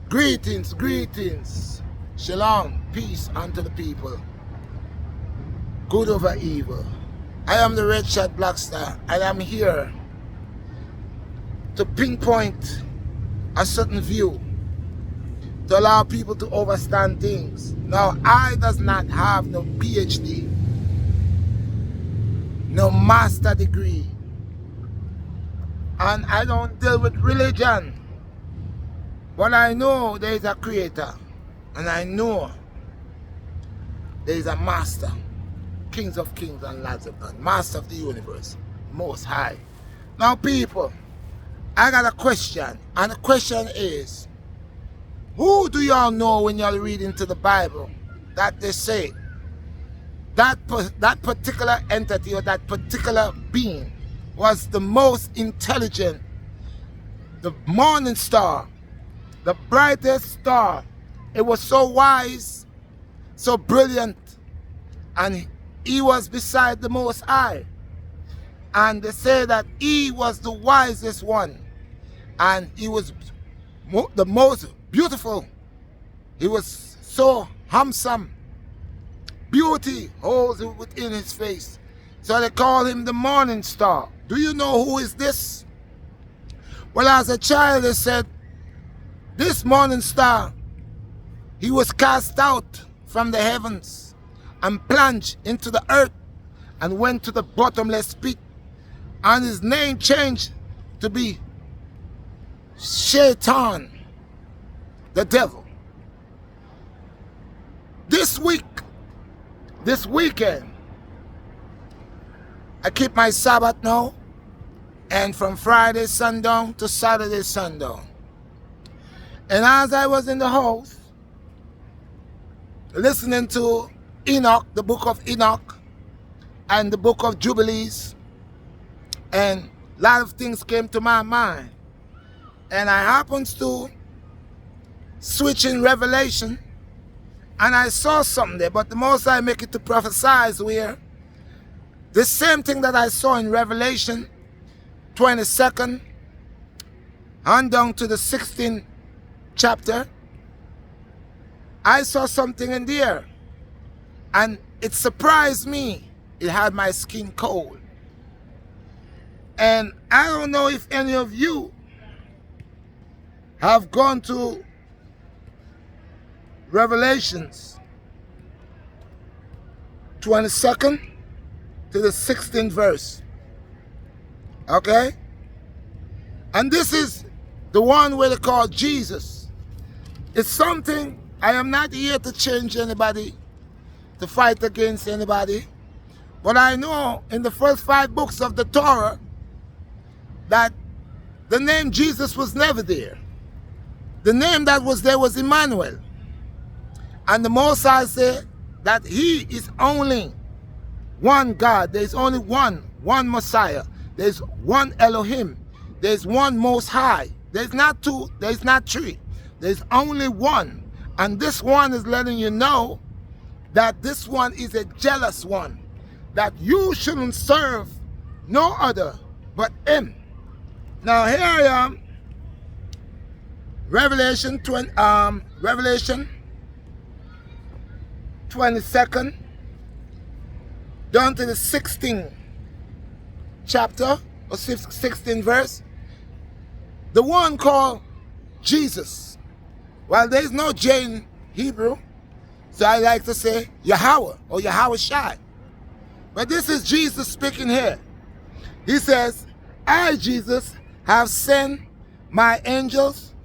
Greetings, greetings. Shalom, peace unto the people. Good over evil. I am the Red Shot Black Star. I am here to pinpoint a certain view, to allow people to understand things. Now, I does not have no PhD, no master degree, and I don't deal with religion. But I know there is a creator, and I know there is a master, kings of kings and lords of lords, master of the universe, most high. Now people, I got a question, and the question is, who do y'all know when y'all read into the Bible that they say that particular entity or that particular being was the most intelligent, the morning star, the brightest star? It was so wise, so brilliant, and he was beside the Most High. And they say that he was the wisest one, and he was the most beautiful. He was so handsome. Beauty holds within his face. So they call him the morning star. Do you know who is this? Well, as a child, they said, this morning star, he was cast out from the heavens and plunged into the earth and went to the bottomless pit. And his name changed to be Shaitan, the devil. This weekend, I keep my Sabbath now, and from Friday sundown to Saturday sundown. And as I was in the house, listening to Enoch, the book of Enoch, and the book of Jubilees, and a lot of things came to my mind. And I happened to switch in Revelation, and I saw something there, but the most I make it to prophesy where the same thing that I saw in Revelation 22nd and down to the 16th chapter, I saw something in there, and it surprised me. It had my skin cold. And I don't know if any of you have gone to Revelations 22nd to the 16th verse. Okay? And this is the one where they call Jesus. It's something, I am not here to change anybody, to fight against anybody, but I know in the first 5 books of the Torah that the name Jesus was never there. The name that was there was Emmanuel. And the Most High said that he is only one God. There's only one Messiah. There's one Elohim. There's one Most High. There's not 2, there's not 3. There's only one. And this one is letting you know that this one is a jealous one, that you shouldn't serve no other but him. Now here I am, Revelation 22nd down to the 16th chapter or 16th verse. The one called Jesus. Well, there's no J in Hebrew, so I like to say Yahweh or Yahweh Shai. But this is Jesus speaking here. He says, I, Jesus, have sent my angels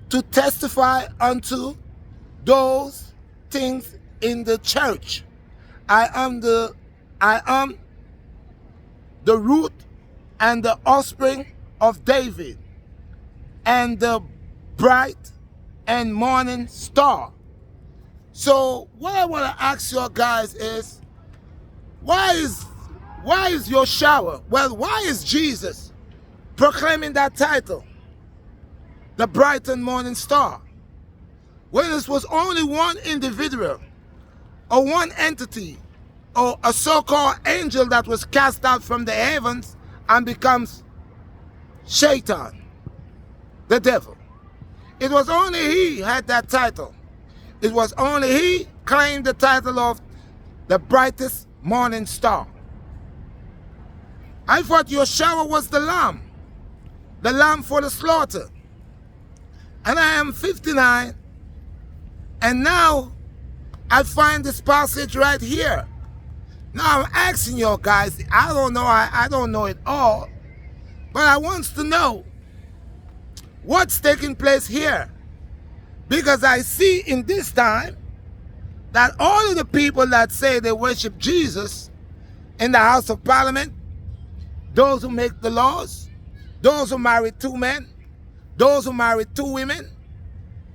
to testify unto those things in the church. I am the root and the offspring of David, and the bright and morning star. So what I want to ask you guys is, why is your shower? Well, why is Jesus proclaiming that title, the bright and morning star, when this was only one individual or one entity or a so-called angel that was cast out from the heavens and becomes Shaitan, the devil? It was only he had that title. It was only he claimed the title of the brightest morning star. I thought Yeshua was the lamb for the slaughter. And I am 59, and now I find this passage right here. Now I'm asking you guys, I don't know it all, but I want to know what's taking place here. Because I see in this time that all of the people that say they worship Jesus in the House of Parliament, those who make the laws, those who marry 2 men, those who marry 2 women,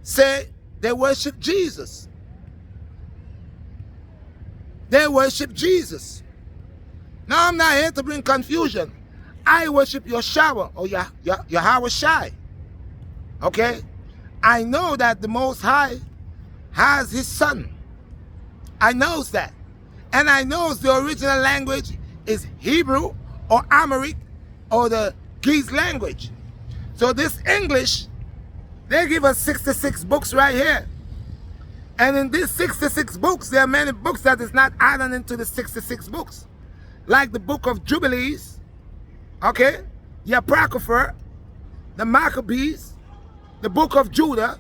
say they worship Jesus. They worship Jesus. Now I'm not here to bring confusion. I worship Yeshua or Yahweh Shai. Okay? I know that the Most High has his son. I knows that. And I knows the original language is Hebrew or Amharic or the Ge'ez language. So this English, they give us 66 books right here. And in these 66 books, there are many books that is not added into the 66 books. Like the book of Jubilees, okay, the Apocrypha, the Maccabees, the book of Judah,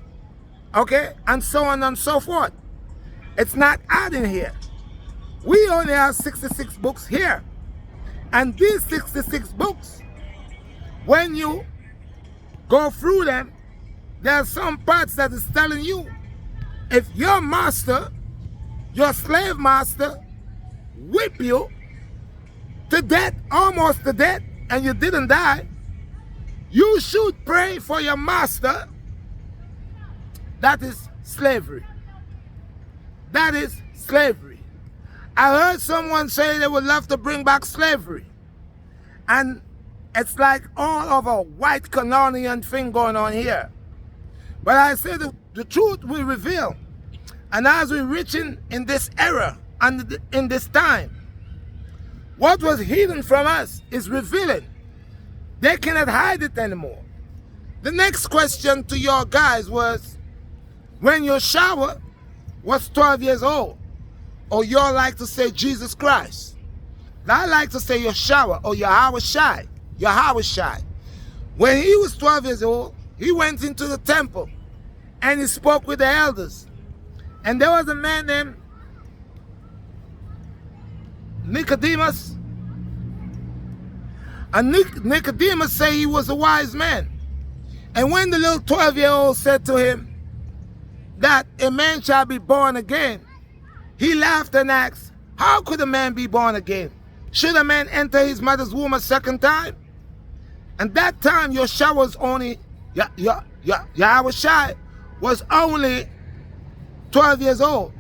okay, and so on and so forth. It's not adding here. We only have 66 books here. And these 66 books, when you go through them, there are some parts that is telling you, if your master, your slave master, whip you to death, almost to death, and you didn't die, you should pray for your master. That is slavery. That is slavery. I heard someone say they would love to bring back slavery. And it's like all of a white colonial thing going on here. But I say the truth will reveal. And as we're reaching in this era and in this time, what was hidden from us is revealing. They cannot hide it anymore. The next question to your guys was, when Yeshua was 12 years old, or you all like to say Jesus Christ. I like to say Yeshua or Yahweh Shai. Yahweh Shai. When he was 12 years old, he went into the temple and he spoke with the elders. And there was a man named Nicodemus. And Nicodemus said he was a wise man. And when the little 12-year-old said to him that a man shall be born again, he laughed and asked, how could a man be born again? Should a man enter his mother's womb a second time? And that time Yeshua was only, Yahweh Shai was only 12 years old.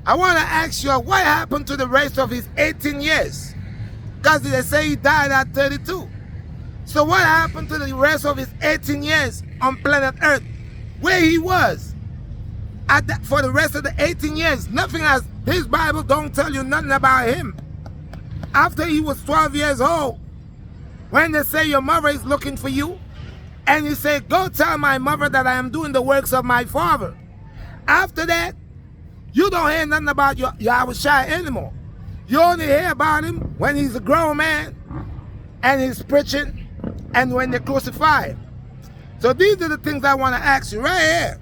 I want to ask you, what happened to the rest of his 18 years? Because they say he died at 32. So what happened to the rest of his 18 years on planet Earth? Where he was for the rest of the 18 years. Nothing has, this Bible don't tell you nothing about him. After he was 12 years old, when they say your mother is looking for you, and you say, go tell my mother that I am doing the works of my father. After that, you don't hear nothing about Yahweh Shai anymore. You only hear about him when he's a grown man and he's preaching and when they crucify him. So these are the things I want to ask you right here.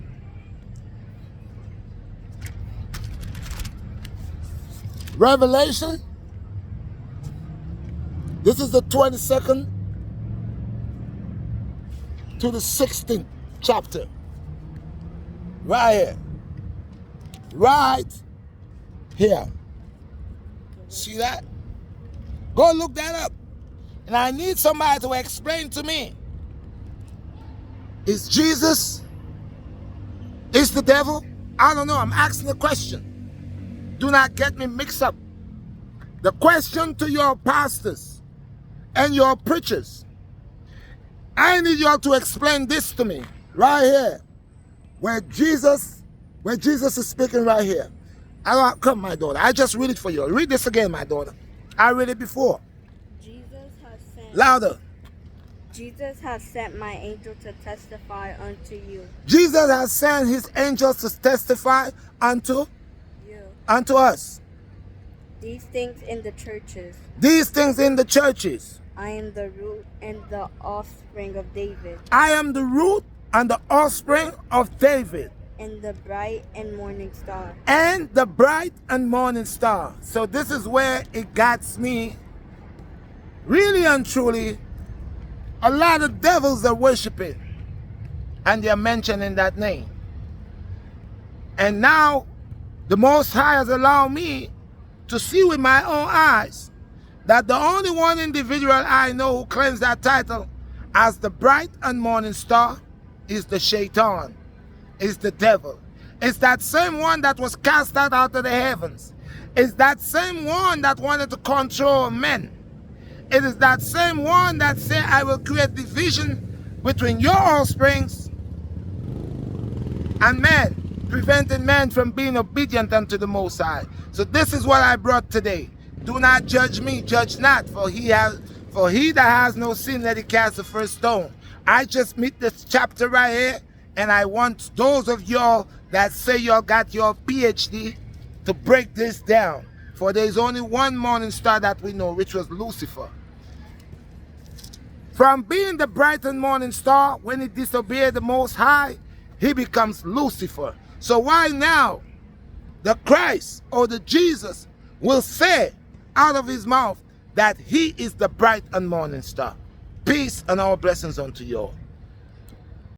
Revelation. This is the 22nd to the 16th chapter. Right here. Right here. See that? Go look that up. And I need somebody to explain to me. Is Jesus? Is the devil? I don't know. I'm asking a question. Do not get me mixed up. The question to your pastors and your preachers. I need you all to explain this to me. Right here. Where Jesus is speaking right here. Come, my daughter. I just read it for you. Read this again, my daughter. I read it before. Jesus has sent. Louder. Jesus has sent my angel to testify unto you. Jesus has sent his angels to testify unto us. These things in the churches. These things in the churches. I am the root and the offspring of David, I am the root and the offspring of David, and the bright and morning star. and the bright and morning star. So this is where it gets me. Really and truly, a lot of devils are worshiping, and they're mentioning that name. And now, the Most High has allowed me to see with my own eyes that the only one individual I know who claims that title as the bright and morning star is the Shaitan, is the devil. It's that same one that was cast out of the heavens. It's that same one that wanted to control men. It is that same one that said, I will create division between your offsprings and men, preventing men from being obedient unto the Most High. So this is what I brought today. Do not judge me, judge not, for he that has no sin, let he cast the first stone. I just meet this chapter right here, and I want those of y'all that say y'all got your PhD to break this down. For there is only one morning star that we know, which was Lucifer. From being the bright and morning star, when he disobeyed the Most High, he becomes Lucifer. So why now the Christ or the Jesus will say out of his mouth that he is the bright and morning star? Peace and all blessings unto you all.